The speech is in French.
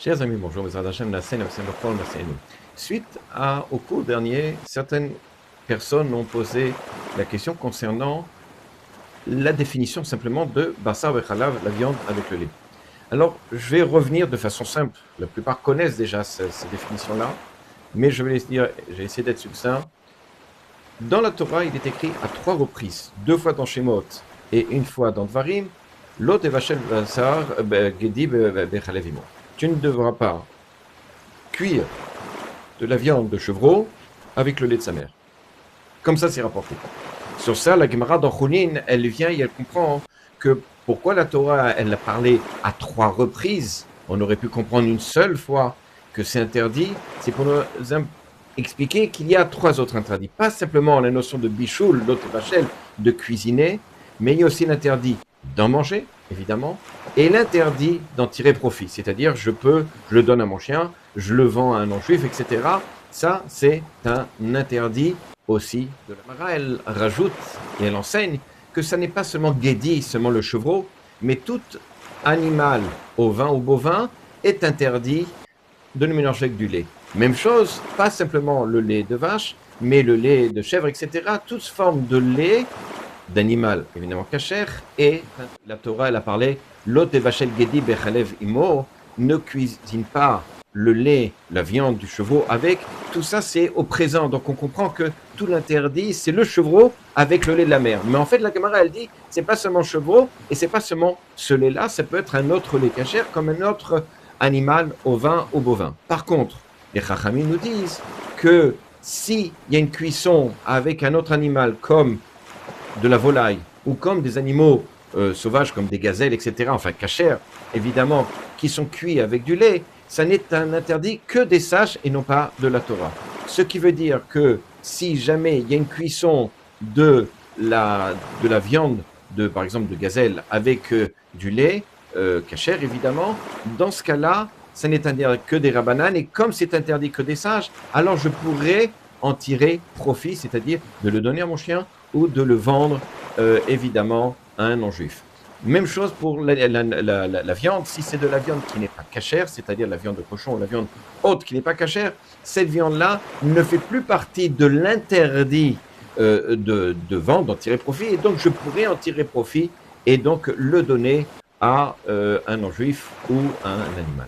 Chers amis, bonjour, Bezrat Hashem, Nassé, Nassé, Bechol, Nasséinu. Suite au cours dernier, certaines personnes ont posé la question concernant la définition simplement de Bassar Bechalav, la viande avec le lait. Alors, je vais revenir de façon simple. La plupart connaissent déjà ces définitions-là, mais je vais les dire, j'ai essayé d'être succinct. Dans la Torah, il est écrit à 3 reprises, 2 fois dans Shemot et 1 fois dans Dvarim, Lot evachel Bassar Gedi Bechalev Imo. Tu ne devras pas cuire de la viande de chevreau avec le lait de sa mère. Comme ça, c'est rapporté. Sur ça, la Gemara dans Chounin, elle vient et elle comprend que pourquoi la Torah, elle a parlé à 3 reprises. On aurait pu comprendre une seule fois que c'est interdit. C'est pour nous expliquer qu'il y a 3 autres interdits. Pas simplement la notion de bichoul, l'autre vachel, de cuisiner, mais il y a aussi l'interdit d'en manger, évidemment, et l'interdit d'en tirer profit. C'est-à-dire, je le donne à mon chien, je le vends à un non-juif, etc. Ça, c'est un interdit aussi de la Mara. Elle rajoute et elle enseigne que ça n'est pas seulement Gedi, seulement le chevreau, mais tout animal ovin ou bovin est interdit de le mélanger avec du lait. Même chose, pas simplement le lait de vache, mais le lait de chèvre, etc. Toute forme de lait d'animal, évidemment kasher, et la Torah, elle a parlé, Lot evachel gedi bechalev imo, ne cuisine pas le lait, la viande du chevreau avec, tout ça c'est au présent, donc on comprend que tout l'interdit, c'est le chevreau avec le lait de la mère. Mais en fait, la Gemara, elle dit, c'est pas seulement chevreau, et c'est pas seulement ce lait-là, ça peut être un autre lait kasher, comme un autre animal ovin ou bovin. Par contre, les Chachamim nous disent que s'il y a une cuisson avec un autre animal, comme de la volaille, ou comme des animaux sauvages comme des gazelles, etc., enfin cachers, évidemment, qui sont cuits avec du lait, ça n'est un interdit que des sages et non pas de la Torah. Ce qui veut dire que si jamais il y a une cuisson de la viande, par exemple de gazelle, avec du lait, cacher évidemment, dans ce cas-là, ça n'est interdit que des rabbanan, et comme c'est interdit que des sages, alors je pourrais en tirer profit, c'est-à-dire de le donner à mon chien ou de le vendre évidemment à un non-juif. Même chose pour la viande, si c'est de la viande qui n'est pas cachère, c'est-à-dire la viande de cochon ou la viande haute qui n'est pas cachère, cette viande-là ne fait plus partie de l'interdit de vendre, d'en tirer profit, et donc je pourrais en tirer profit et donc le donner à un non-juif ou à un animal.